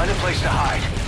Find a place to hide.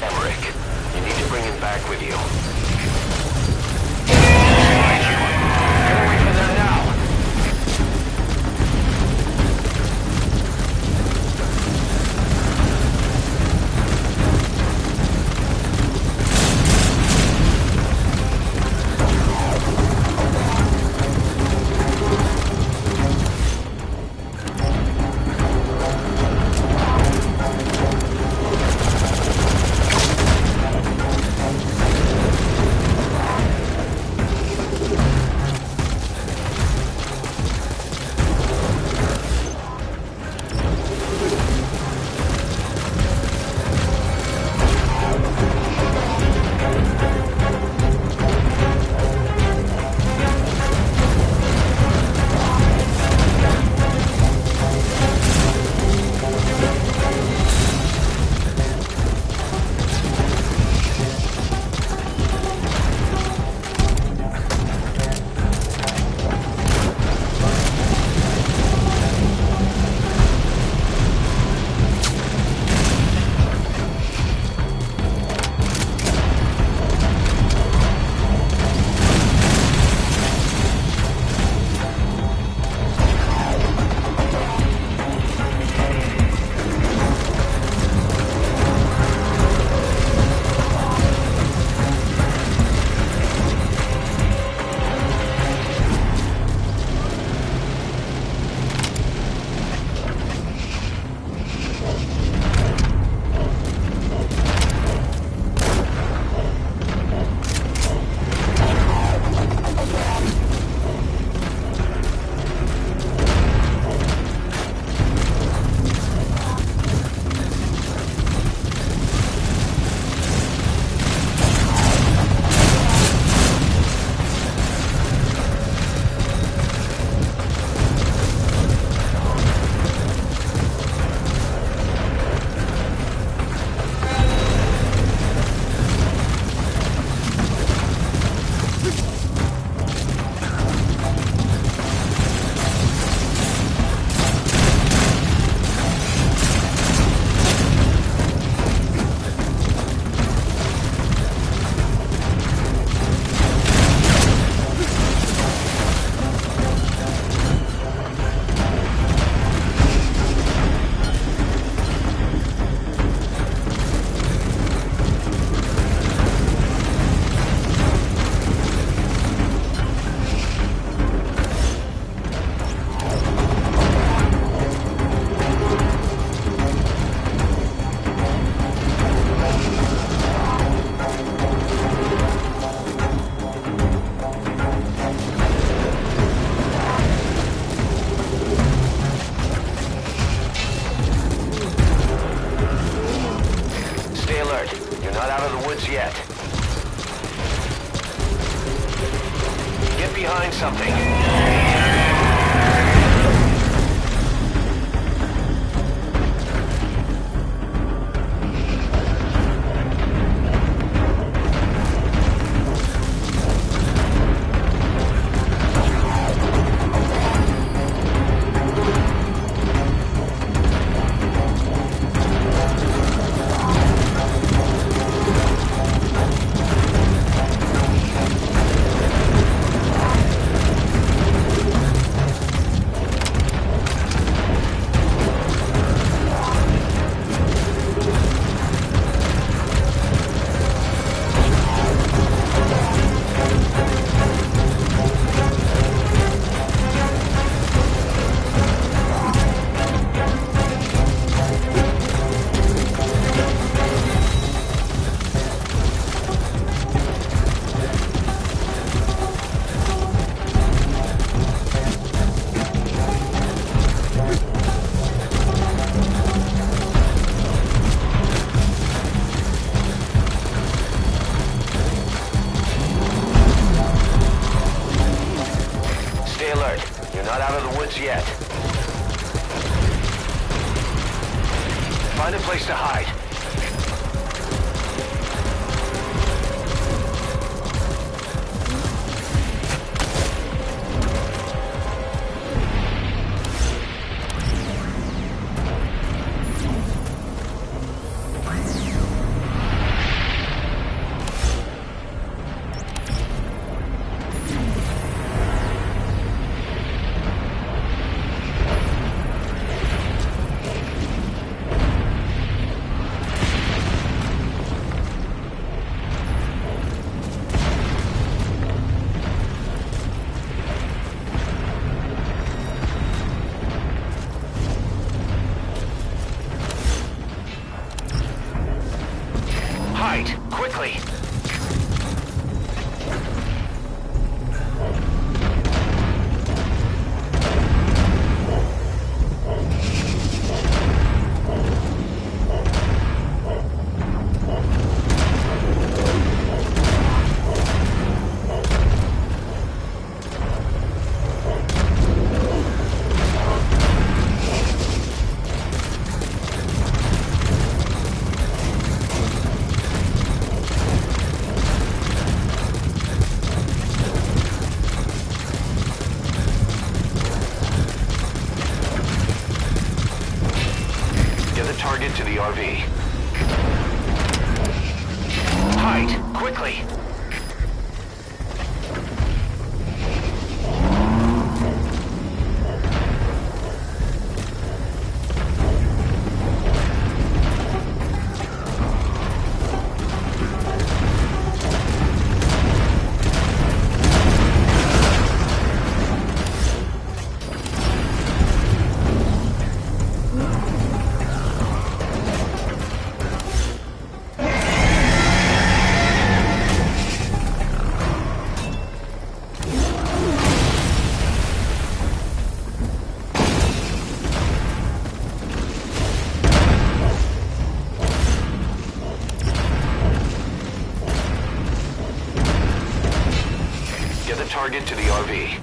Emmerich, you need to bring him back with you. Get away from there now! Yet. Get behind something. Yet. Find a place to hide. quickly! Target to the RV. Hide, quickly! Target to the RV.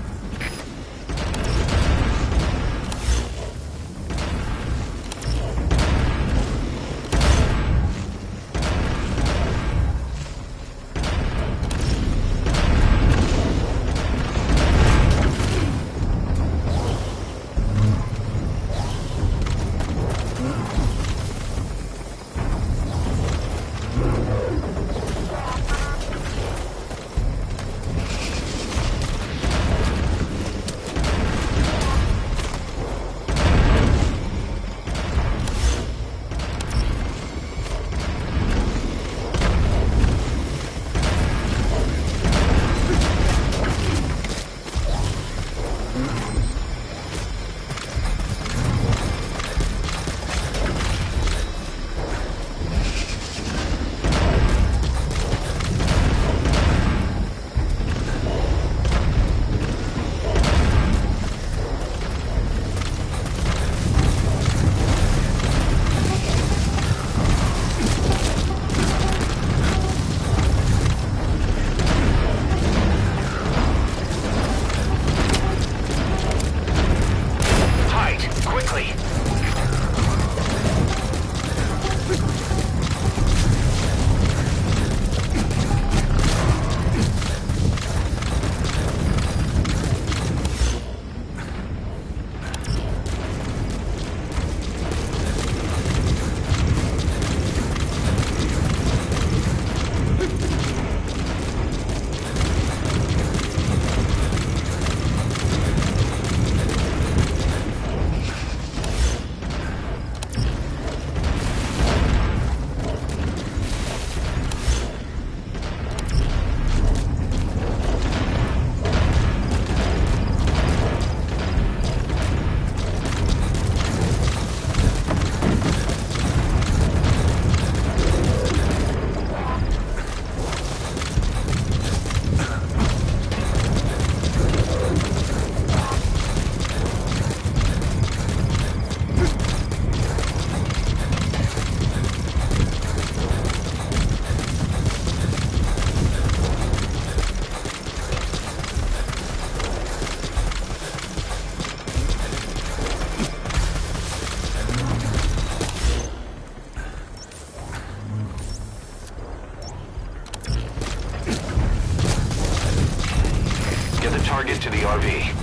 Target to the RV.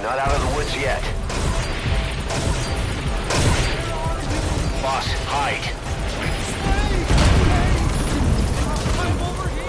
not out of the woods yet. Boss, hide. I'm over here!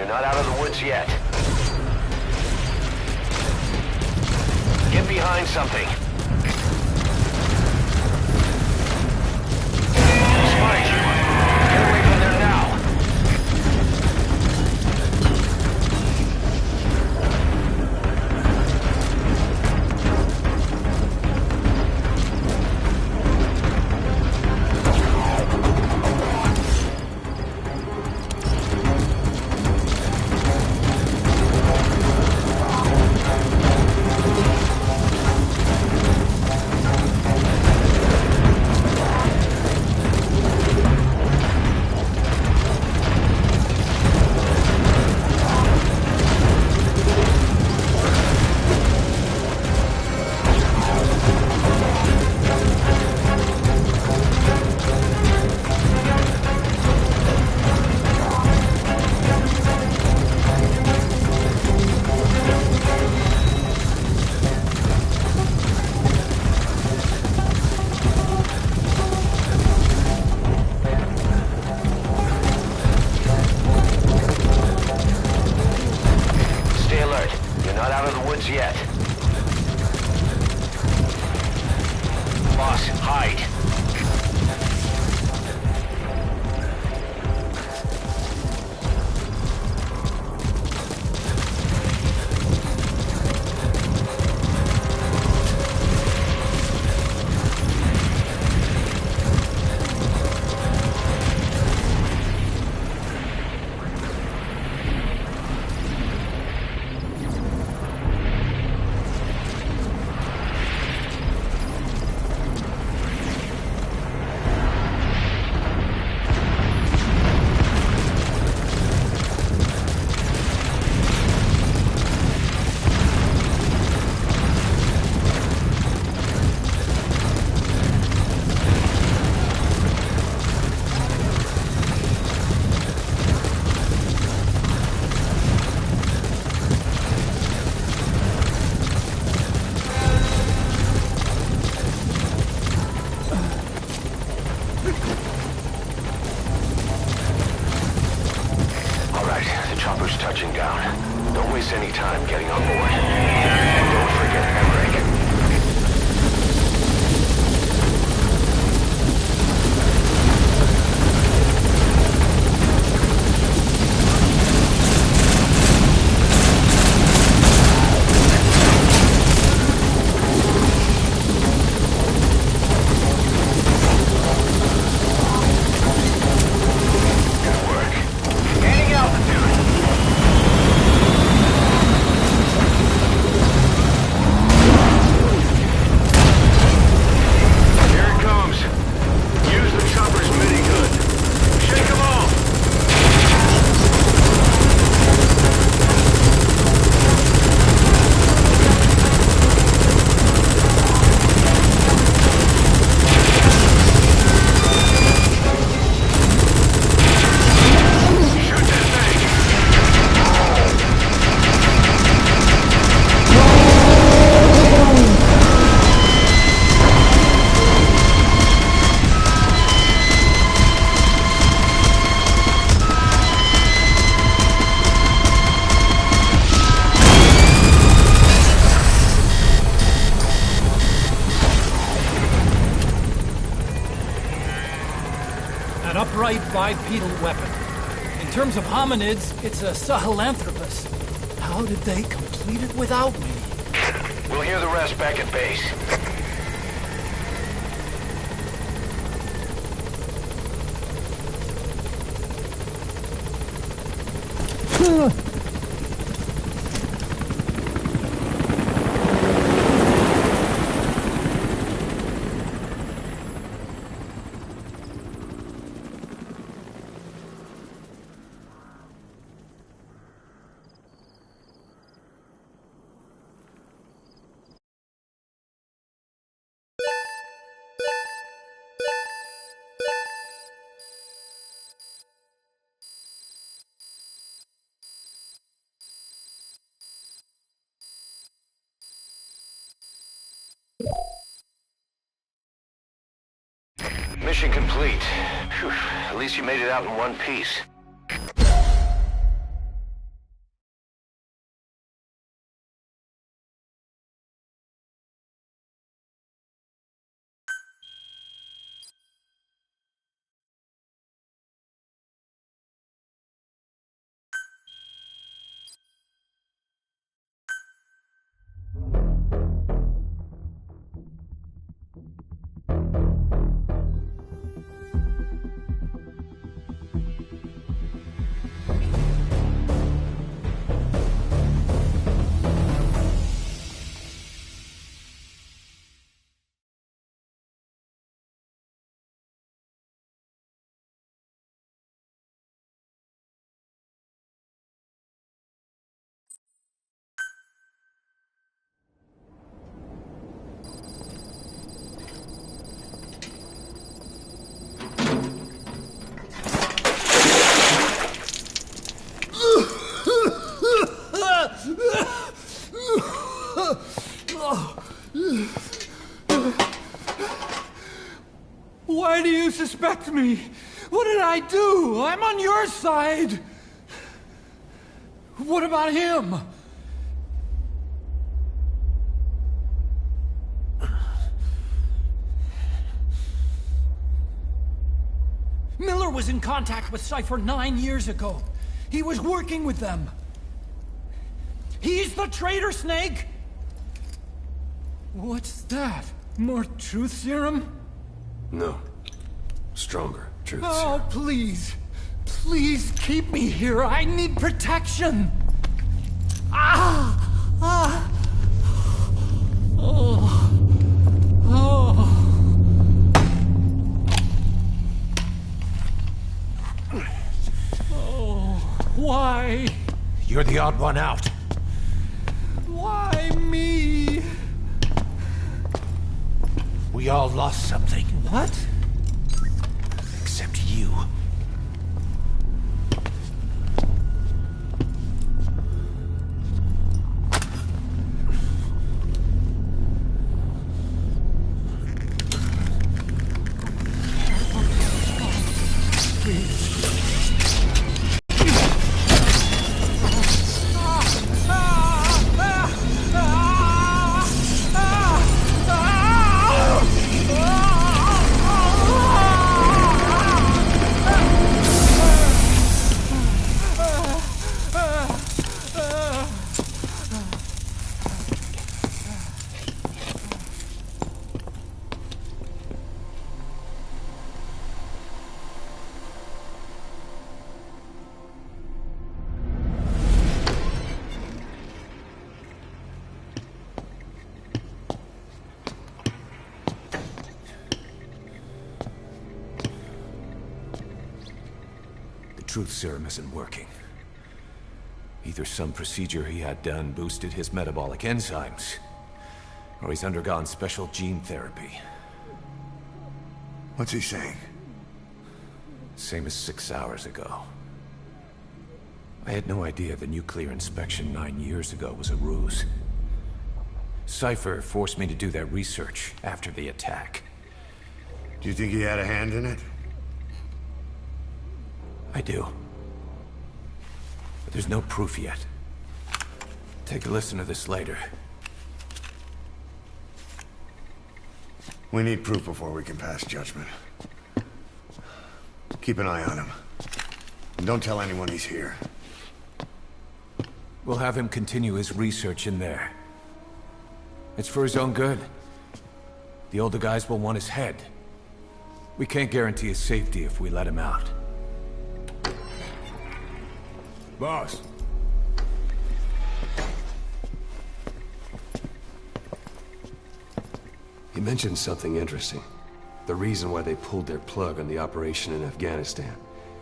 Not out of the woods yet. Get behind something. Spike! Get away from there now! woods yet. Boss, hide. Chopper's touching down. Don't waste any time getting on board. And don't forget Emmerich. An upright bipedal weapon. In terms of hominids, it's a Sahelanthropus. How did they complete it without me? We'll hear the rest back at base. Mission complete. Phew, at least you made it out in one piece. Why do you suspect me? What did I do? I'm on your side. What about him? was in contact with Cypher 9 years ago. He was working with them. He's the traitor, Snake! What's that? More truth serum? No. Stronger truth Oh, serum. please. Please keep me here. I need protection. Ah! Ah! Oh. Oh. Oh. Why? You're the odd one out. Why me? We all lost something. What? Except you. Truth serum isn't working. Either some procedure he had done boosted his metabolic enzymes, or he's undergone special gene therapy. What's he saying? Same as 6 hours ago. I had no idea the nuclear inspection 9 years ago was a ruse. Cypher forced me to do that research after the attack. Do you think he had a hand in it? I do. But there's no proof yet. Take a listen to this later. We need proof before we can pass judgment. Keep an eye on him. And don't tell anyone he's here. We'll have him continue his research in there. It's for his own good. The older guys will want his head. We can't guarantee his safety if we let him out. Boss. He mentioned something interesting. The reason why they pulled their plug on the operation in Afghanistan.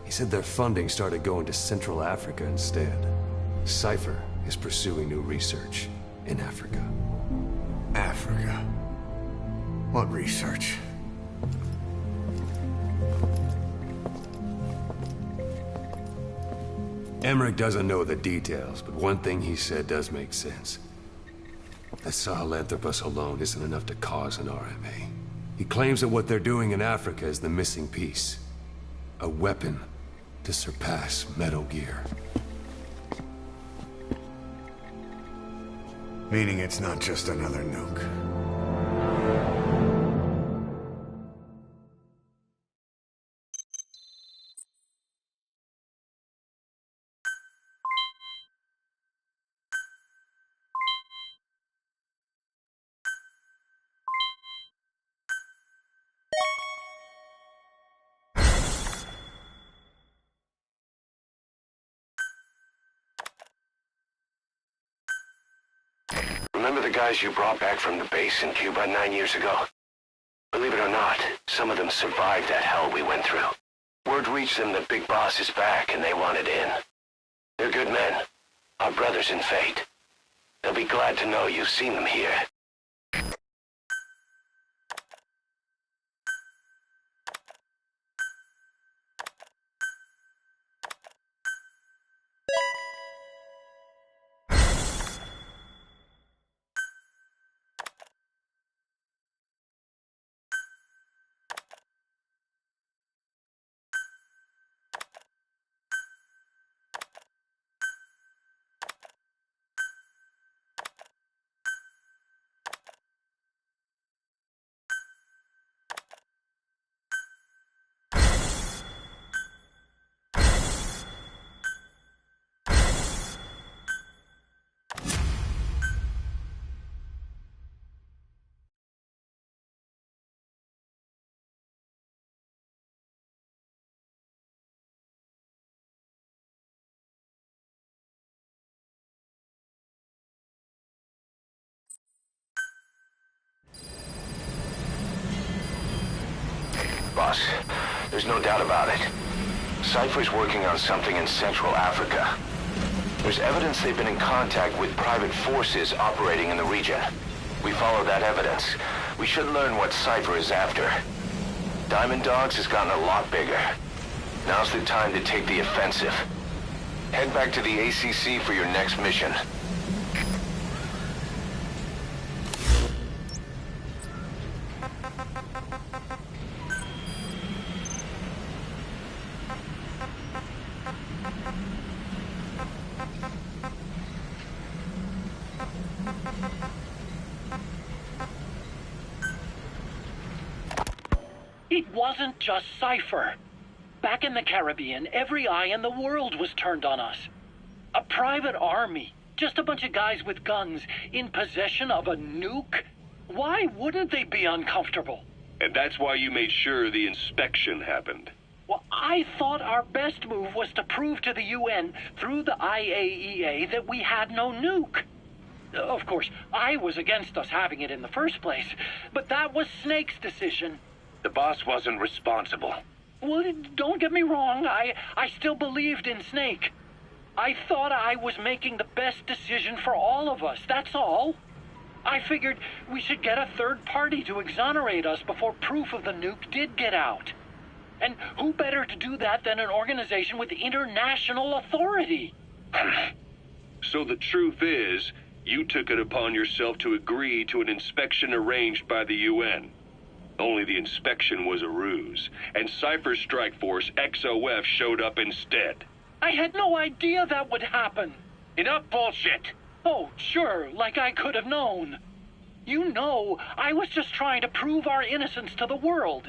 He said their funding started going to Central Africa instead. Cypher is pursuing new research in Africa. Africa. What research? Emmerich doesn't know the details, but one thing he said does make sense. That Sahelanthropus alone isn't enough to cause an RMA. He claims that what they're doing in Africa is the missing piece. A weapon to surpass Metal Gear. Meaning it's not just another nuke. Remember the guys you brought back from the base in Cuba 9 years ago? Believe it or not, some of them survived that hell we went through. Word reached them that Big Boss is back and they wanted in. They're good men. Our brothers in fate. They'll be glad to know you've seen them here. boss. There's no doubt about it. Cypher's working on something in Central Africa. There's evidence they've been in contact with private forces operating in the region. We follow that evidence. We should learn what Cypher is after. Diamond Dogs has gotten a lot bigger. Now's the time to take the offensive. Head back to the ACC for your next mission. It wasn't just Cypher. Back in the Caribbean, every eye in the world was turned on us. A private army, just a bunch of guys with guns, in possession of a nuke? Why wouldn't they be uncomfortable? And that's why you made sure the inspection happened. Well, I thought our best move was to prove to the UN through the IAEA that we had no nuke. Of course, I was against us having it in the first place, but that was Snake's decision. The boss wasn't responsible. Well, don't get me wrong, I still believed in Snake. I thought I was making the best decision for all of us, that's all. I figured we should get a third party to exonerate us before proof of the nuke did get out. And who better to do that than an organization with international authority? So the truth is, you took it upon yourself to agree to an inspection arranged by the UN. Only the inspection was a ruse, and Cypher's strike force, XOF, showed up instead. I had no idea that would happen. Enough bullshit! Oh, sure, like I could have known. You know, I was just trying to prove our innocence to the world.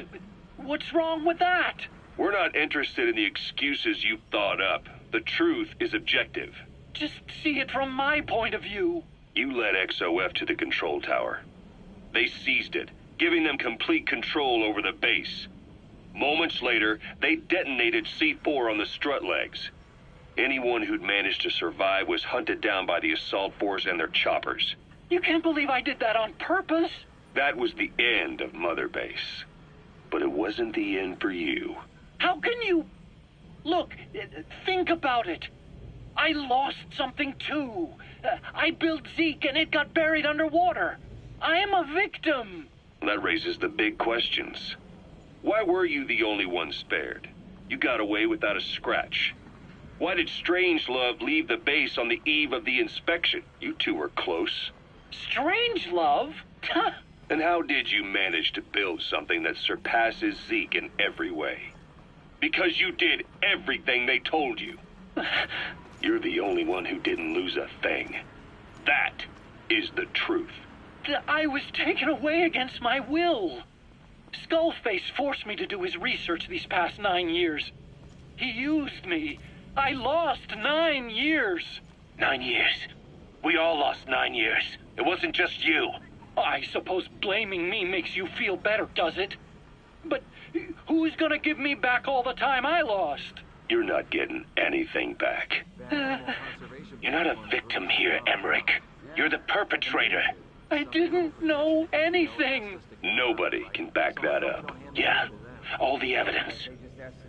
What's wrong with that? We're not interested in the excuses you thought up. The truth is objective. Just see it from my point of view. You led XOF to the control tower. They seized it, giving them complete control over the base. Moments later, they detonated C4 on the strut legs. Anyone who'd managed to survive was hunted down by the assault force and their choppers. You can't believe I did that on purpose. That was the end of Mother Base. But it wasn't the end for you. How can you... Look, think about it. I lost something too. I built Zeke and it got buried underwater. I am a victim. That raises the big questions. Why were you the only one spared? You got away without a scratch. Why did Strangelove leave the base on the eve of the inspection? You two were close. Strangelove? And how did you manage to build something that surpasses Zeke in every way? Because you did everything they told you. You're the only one who didn't lose a thing. That is the truth. I was taken away against my will. Skullface forced me to do his research these past 9 years. He used me. I lost 9 years. 9 years. We all lost 9 years. It wasn't just you. I suppose blaming me makes you feel better, does it? But who's gonna give me back all the time I lost? You're not getting anything back. You're not a victim here, Emmerich. You're the perpetrator. I didn't know anything. Nobody can back that up. Yeah, all the evidence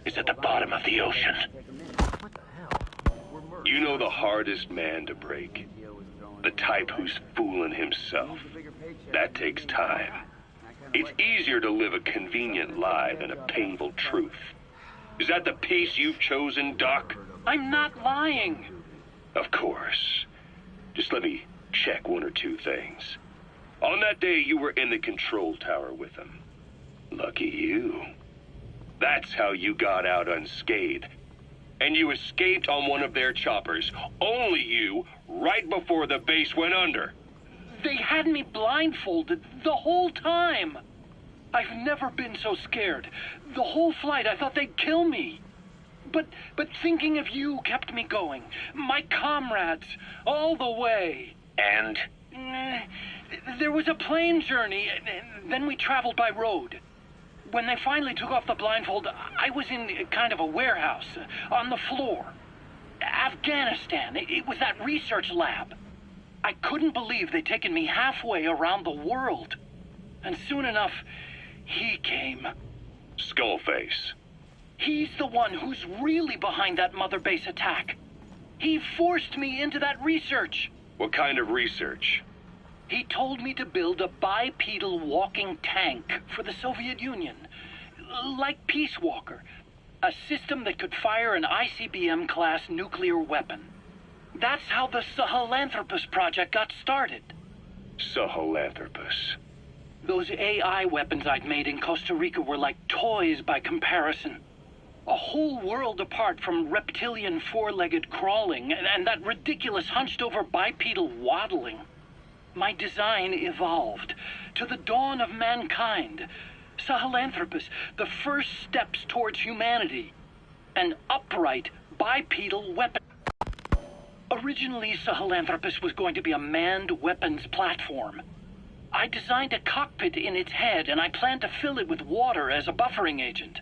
is at the bottom of the ocean. You know the hardest man to break. The type who's fooling himself. That takes time. It's easier to live a convenient lie than a painful truth. Is that the piece you've chosen, Doc? I'm not lying. Of course. Just let me check one or two things. On that day, you were in the control tower with them. Lucky you. That's how you got out unscathed. And you escaped on one of their choppers. Only you, right before the base went under. They had me blindfolded the whole time. I've never been so scared. The whole flight, I thought they'd kill me. But thinking of you kept me going. My comrades, all the way. And? There was a plane journey, then we traveled by road. When they finally took off the blindfold, I was in kind of a warehouse, on the floor. Afghanistan, it was that research lab. I couldn't believe they'd taken me halfway around the world. And soon enough, he came. Skullface. He's the one who's really behind that Mother Base attack. He forced me into that research. What kind of research? He told me to build a bipedal walking tank for the Soviet Union. Like Peace Walker. A system that could fire an ICBM-class nuclear weapon. That's how the Sahelanthropus project got started. Sahelanthropus. Those AI weapons I'd made in Costa Rica were like toys by comparison. A whole world apart from reptilian four-legged crawling and that ridiculous hunched-over bipedal waddling. My design evolved to the dawn of mankind. Sahelanthropus, the first steps towards humanity. An upright bipedal weapon. Originally, Sahelanthropus was going to be a manned weapons platform. I designed a cockpit in its head, and I planned to fill it with water as a buffering agent.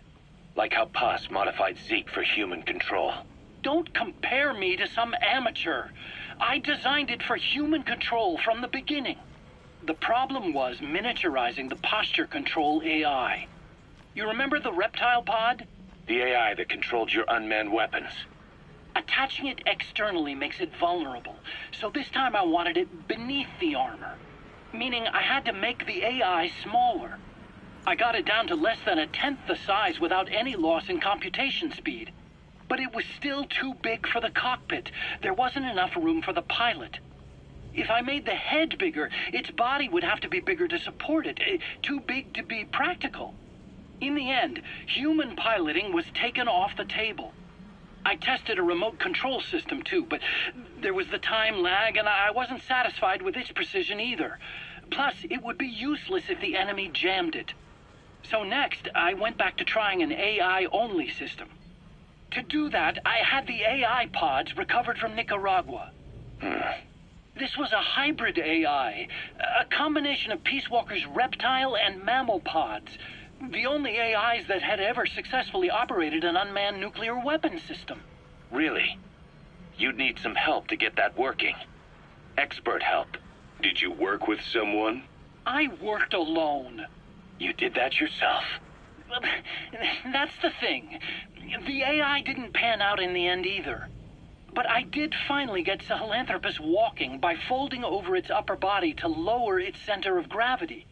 Like how Paz modified Zeke for human control. Don't compare me to some amateur. I designed it for human control from the beginning. The problem was miniaturizing the posture control AI. You remember the reptile pod? The AI that controlled your unmanned weapons. Attaching it externally makes it vulnerable, so this time I wanted it beneath the armor. Meaning I had to make the AI smaller. I got it down to less than a tenth the size without any loss in computation speed. But it was still too big for the cockpit. There wasn't enough room for the pilot. If I made the head bigger, its body would have to be bigger to support it. Too big to be practical. In the end, human piloting was taken off the table. I tested a remote control system too, but there was the time lag and I wasn't satisfied with its precision either. Plus, it would be useless if the enemy jammed it. So next, I went back to trying an AI-only system. To do that, I had the AI pods recovered from Nicaragua. This was a hybrid AI, a combination of Peace Walker's reptile and mammal pods. The only AIs that had ever successfully operated an unmanned nuclear weapon system. Really? You'd need some help to get that working. Expert help. Did you work with someone? I worked alone. You did that yourself? Well, that's the thing. The AI didn't pan out in the end either. But I did finally get Sahelanthropus walking by folding over its upper body to lower its center of gravity.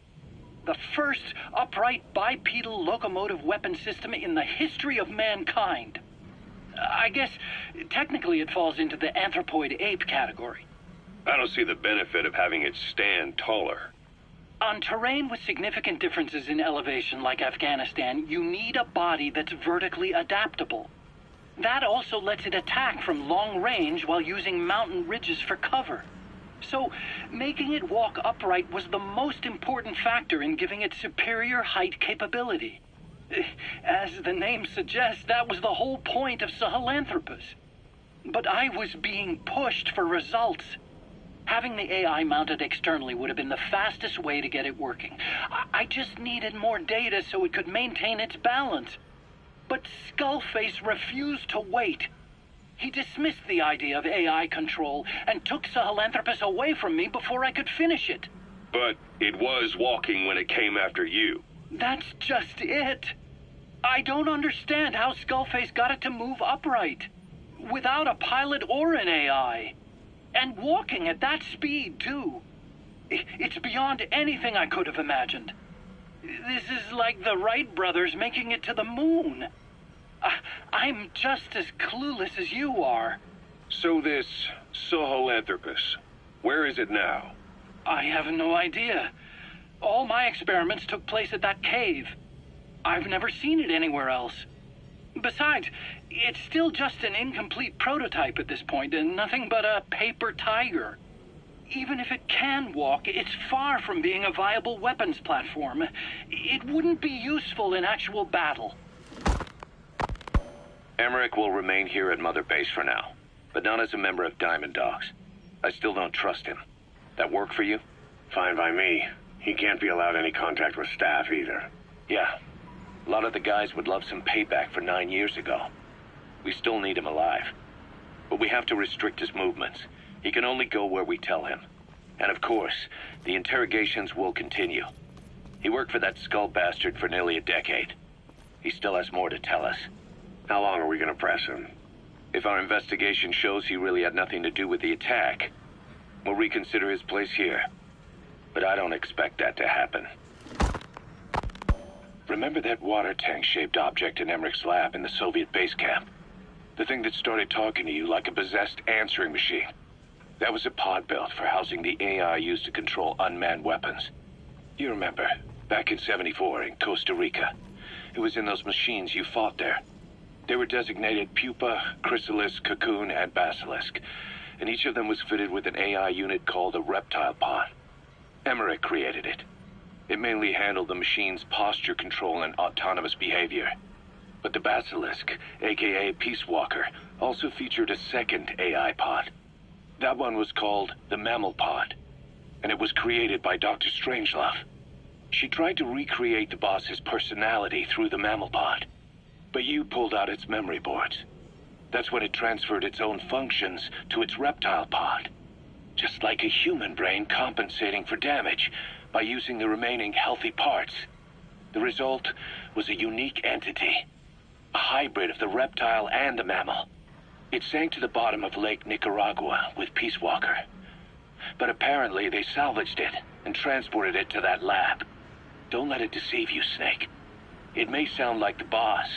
The first upright bipedal locomotive weapon system in the history of mankind. I guess technically it falls into the anthropoid ape category. I don't see the benefit of having it stand taller. On terrain with significant differences in elevation like Afghanistan, you need a body that's vertically adaptable. That also lets it attack from long range while using mountain ridges for cover. So, making it walk upright was the most important factor in giving it superior height capability. As the name suggests, that was the whole point of Sahelanthropus. But I was being pushed for results. Having the AI mounted externally would have been the fastest way to get it working. I just needed more data so it could maintain its balance. But Skullface refused to wait. He dismissed the idea of AI control and took Sahelanthropus away from me before I could finish it. But it was walking when it came after you. That's just it. I don't understand how Skullface got it to move upright, without a pilot or an AI. And walking at that speed, too. It's beyond anything I could have imagined. This is like the Wright brothers making it to the moon. I'm just as clueless as you are. So this Sahelanthropus, where is it now? I have no idea. All my experiments took place at that cave. I've never seen it anywhere else. Besides, it's still just an incomplete prototype at this point, and nothing but a paper tiger. Even if it can walk, it's far from being a viable weapons platform. It wouldn't be useful in actual battle. Emmerich will remain here at Mother Base for now, but not as a member of Diamond Dogs. I still don't trust him. That work for you? Fine by me. He can't be allowed any contact with staff either. Yeah. A lot of the guys would love some payback for 9 years ago. We still need him alive. But we have to restrict his movements. He can only go where we tell him. And of course, the interrogations will continue. He worked for that skull bastard for nearly a decade. He still has more to tell us. How long are we gonna press him? If our investigation shows he really had nothing to do with the attack, we'll reconsider his place here. But I don't expect that to happen. Remember that water tank-shaped object in Emmerich's lab in the Soviet base camp? The thing that started talking to you like a possessed answering machine. That was a pod built for housing the AI used to control unmanned weapons. You remember, back in '74 in Costa Rica. It was in those machines you fought there. They were designated Pupa, Chrysalis, Cocoon, and Basilisk, and each of them was fitted with an AI unit called a reptile pod. Emmerich created it. It mainly handled the machine's posture control and autonomous behavior. But the Basilisk, aka Peace Walker, also featured a second AI pod. That one was called the Mammal Pod, and it was created by Dr. Strangelove. She tried to recreate the boss's personality through the Mammal Pod, but you pulled out its memory boards. That's when it transferred its own functions to its reptile pod. Just like a human brain compensating for damage by using the remaining healthy parts. The result was a unique entity, a hybrid of the reptile and the mammal. It sank to the bottom of Lake Nicaragua with Peace Walker. But apparently they salvaged it and transported it to that lab. Don't let it deceive you, Snake. It may sound like the boss,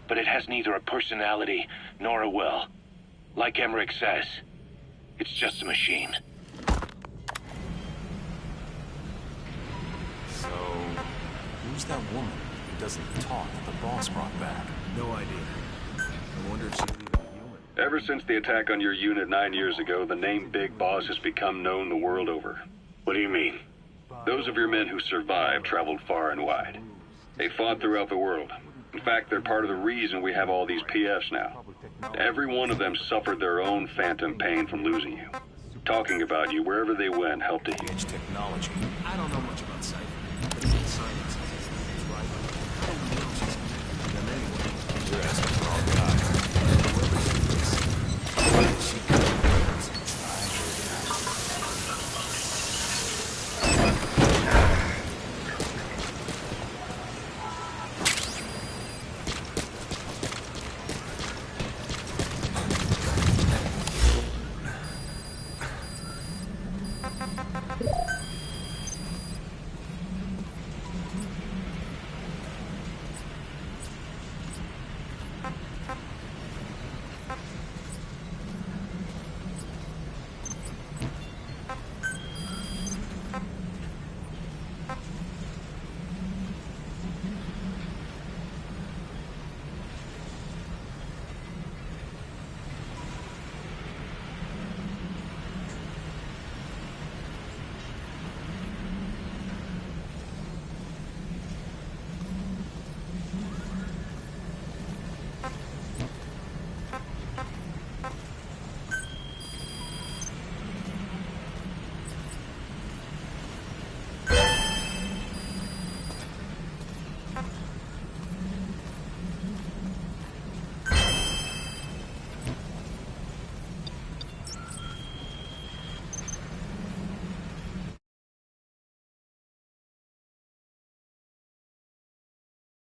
but it has neither a personality nor a will. Like Emmerich says, it's just a machine. So, who's that woman who doesn't talk that the boss brought back? No idea. I wonder if she's even human. Ever since the attack on your unit 9 years ago, the name Big Boss has become known the world over. What do you mean? Those of your men who survived traveled far and wide. They fought throughout the world. In fact, they're part of the reason we have all these PFs now. Every one of them suffered their own phantom pain from losing you. Talking about you wherever they went helped to heal. Technology. I don't know much about Cypher, but it's in science. It's right. I don't know if she's them anyway. You're asking the wrong guy. Whoever she is, she could have some